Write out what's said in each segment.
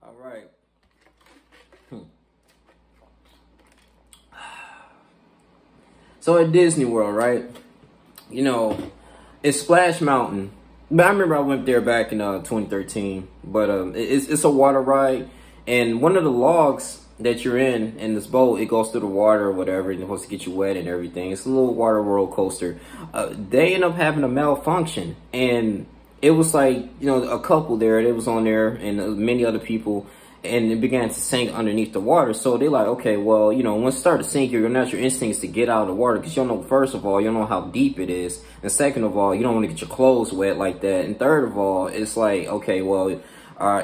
All right. So at Disney World, right? You know, it's Splash Mountain. But I remember I went there back in 2013. But it's a water ride, and one of the logs that you're in this boat, it goes through the water or whatever, and it's supposed to get you wet and everything. It's a little water roller coaster. They end up having a malfunction, and it was like, a couple there. They was on there, and many other people. And it began to sink underneath the water. So they're like, okay, well, once it started to sink, your natural instinct is to get out of the water, because you don't know, first of all, you don't know how deep it is. And second of all, you don't want to get your clothes wet like that. And third of all, it's like, okay, well,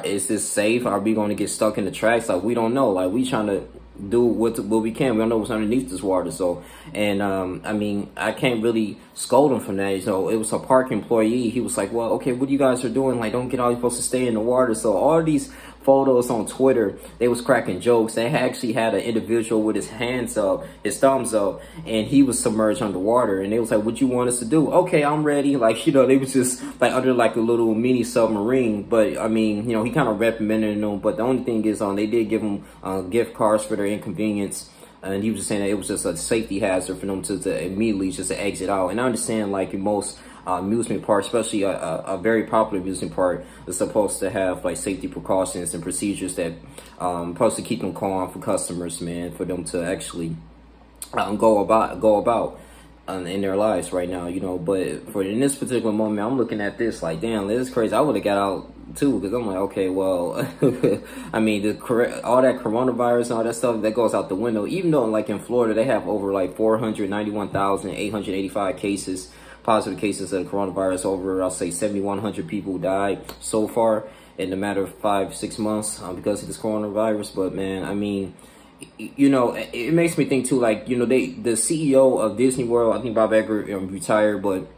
is this safe? Are we going to get stuck in the tracks? Like, we don't know. Like, we trying to do what we can. We don't know what's underneath this water. So, and I mean, I can't really scold him from that. So it was a park employee. He was like, well, okay, what you guys are doing? Like, don't get all, you're supposed to stay in the water. So all these photos on Twitter, they was cracking jokes. They actually had an individual with his hands up, his thumbs up, and he was submerged underwater. And they was like, what you want us to do? Okay, I'm ready. Like, they was just like under like a little mini submarine. But I mean, he kind of reprimanded them. But the only thing is, they did give them gift cards for their inconvenience. And he was just saying that it was just a safety hazard for them to immediately just to exit out. And I understand, like, in most amusement parks, especially a very popular amusement park, is supposed to have like safety precautions and procedures that supposed to keep them calm for customers, man, for them to actually go about in their lives right now, But for in this particular moment, I'm looking at this like, damn, this is crazy. I would have got out too, because I'm like, okay, well, I mean, all that coronavirus and all that stuff, that goes out the window. Even though, like, in Florida, they have over like 491,885 cases, positive cases of the coronavirus. Over, I'll say, 7,100 people died so far in a matter of 5-6 months because of this coronavirus. But man, I mean, it makes me think too, like, the CEO of Disney World, I think Bob Iger retired, but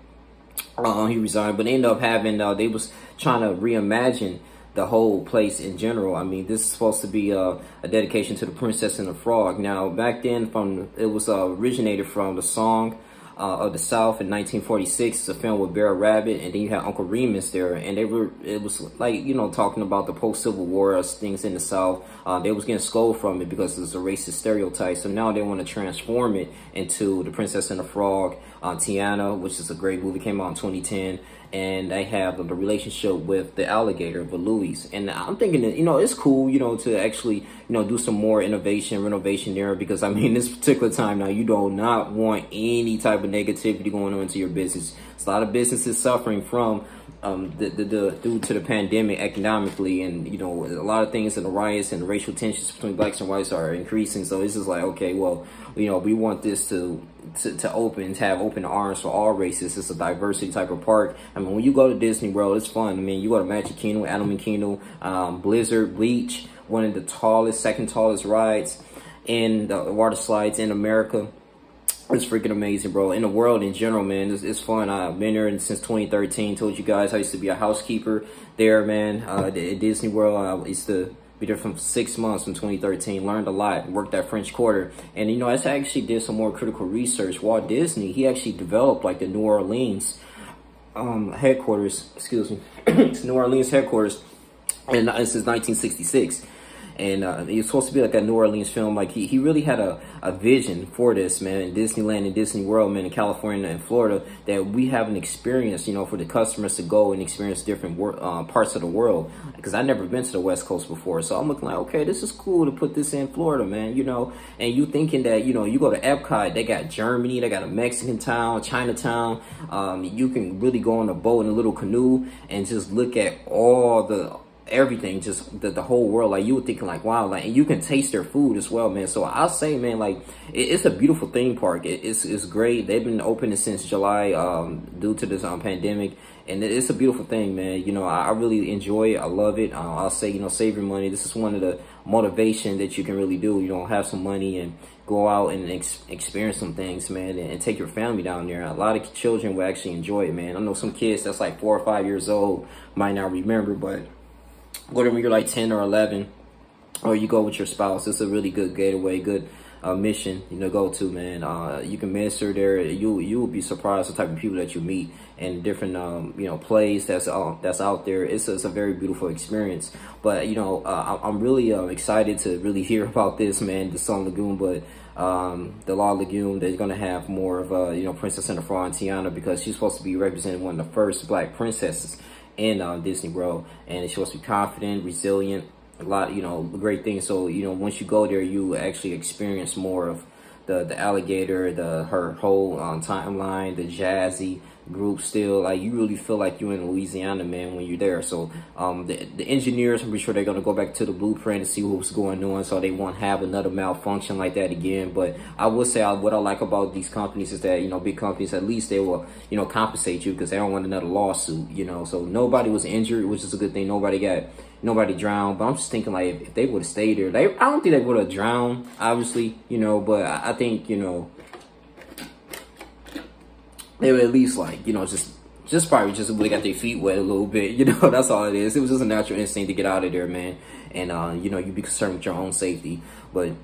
he resigned, but they ended up having, they was trying to reimagine the whole place in general. I mean, this is supposed to be a dedication to the Princess and the Frog. Now, back then, it was originated from the Song of the South in 1946. It's a film with Bear Rabbit, and then you had Uncle Remus there, and it was like, talking about the post-Civil War things in the South. They was getting scolded from it because it's a racist stereotype. So now they want to transform it into The Princess and the Frog, Tiana, which is a great movie, came out in 2010. And they have the relationship with the alligator, with Louis. And I'm thinking that, it's cool, to actually, do some more renovation there, because I mean, this particular time now, you do not want any type of negativity going on into your business. There's a lot of businesses suffering from due to the pandemic economically, and a lot of things in the riots and the racial tensions between blacks and whites are increasing. So it's just like, okay, well, we want this to have open arms for all races. It's a diversity type of park. I mean, when you go to Disney World, it's fun. I mean, you go to Magic Kingdom, Animal Kingdom, Blizzard, Bleach, one of the second tallest rides in the water slides in America. It's freaking amazing, bro. In the world in general, man, it's fun. I've been there since 2013. Told you guys I used to be a housekeeper there, man. At Disney World, I used to be there for 6 months from 2013. Learned a lot. Worked at French Quarter. And, I actually did some more critical research. Walt Disney, he actually developed, like, the New Orleans headquarters. Excuse me. It's New Orleans headquarters. And this is 1966. And it was supposed to be like a New Orleans film. Like, he really had a vision for this, man, in Disneyland and Disney World, man, in California and Florida, that we have an experience, for the customers to go and experience different parts of the world. Because I've never been to the West Coast before. So I'm looking like, okay, this is cool to put this in Florida, man, And you thinking that, you go to Epcot, they got Germany, they got a Mexican town, Chinatown. You can really go on a boat in a little canoe and just look at all everything, just the whole world. Like, you would think like, wow, like, and you can taste their food as well, man. So I'll say, man, like, it's a beautiful theme park. It's great. They've been open since July due to this pandemic, and it's a beautiful thing, man. I really enjoy it. I love it. I'll say, save your money. This is one of the motivation that you can really do. Have some money and go out and experience some things, man, and take your family down there. A lot of children will actually enjoy it, man. I know some kids that's like 4 or 5 years old might not remember, but go there when you're like 10 or 11, or you go with your spouse. It's a really good getaway, good mission, go to, man. You can minister there. You will be surprised the type of people that you meet and different plays that's out there. It's a very beautiful experience. But I'm really excited to really hear about this, man, the Song Lagoon. But the Law Lagoon, they're gonna have more of Princess and the Frog and Tiana, because she's supposed to be representing one of the first Black princesses in Disney World, and she's supposed to be confident, resilient, a lot, great things. So once you go there, you actually experience more of the alligator, her whole timeline, the jazzy group. Still, like, you really feel like you're in Louisiana, man, when you're there. So the engineers, I'm pretty sure they're going to go back to the blueprint and see what's going on, so they won't have another malfunction like that again. But I would say what I like about these companies is that big companies, at least they will compensate you, because they don't want another lawsuit. So nobody was injured, which is a good thing. Nobody drowned. But I'm just thinking, like, if they would have stayed there, I don't think they would have drowned, obviously, but I think they would at least, like, just probably just would have got their feet wet a little bit. That's all it is. It was just a natural instinct to get out of there, man. And you be concerned with your own safety. But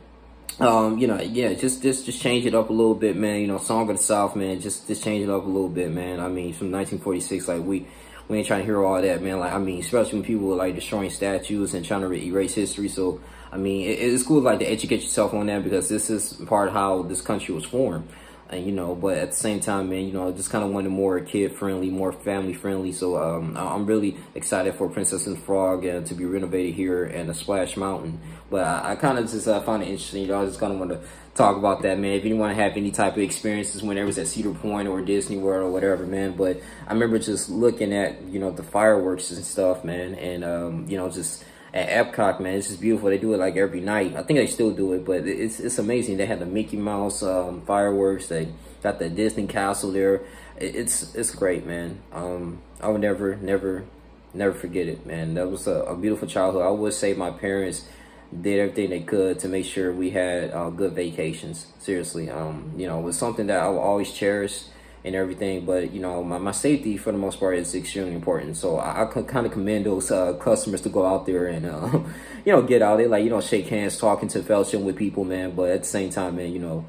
yeah, just change it up a little bit, man. Song of the South, man, just change it up a little bit, man. I mean, from 1946, like, we ain't trying to hear all that, man. Like, I mean, especially when people were, like, destroying statues and trying to erase history. So I mean, it's cool, like, to educate yourself on that, because this is part of how this country was formed. And but at the same time, man, just kind of wanted more kid friendly, more family friendly. So I'm really excited for Princess and the Frog to be renovated here in the Splash Mountain. But I kind of just found it interesting. I just kind of want to talk about that, man. If anyone have any type of experiences when it was at Cedar Point or Disney World or whatever, man. But I remember just looking at the fireworks and stuff, man, and just at Epcot, man, it's just beautiful. They do it like every night. I think they still do it, but it's amazing. They have the Mickey Mouse fireworks. They got the Disney Castle there. It's great, man. I would never forget it, man. That was a beautiful childhood. I would say my parents did everything they could to make sure we had good vacations. Seriously, it was something that I will always cherish and everything, but my safety for the most part is extremely important. So I could kind of commend those customers to go out there and get out there, like, shake hands, talking to fellowship with people, man. But at the same time, man,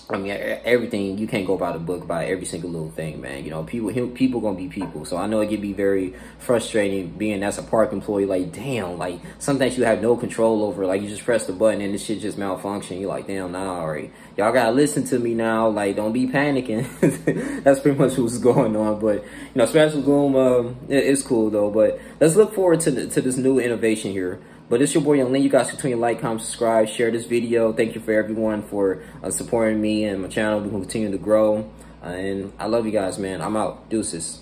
I mean, everything, you can't go by the book by every single little thing, man. People gonna be people. So I know it can be very frustrating being as a park employee. Like, damn, like, sometimes you have no control over. Like, you just press the button and this shit just malfunction. You're like, damn, nah, all right, y'all gotta listen to me now. Like, don't be panicking. That's pretty much what's going on. But Splash Lagoon, it's cool though. But let's look forward to this new innovation here. But it's your boy Young Lin. You guys continue to like, comment, subscribe, share this video. Thank you for everyone for supporting me and my channel. We're going to continue to grow. And I love you guys, man. I'm out. Deuces.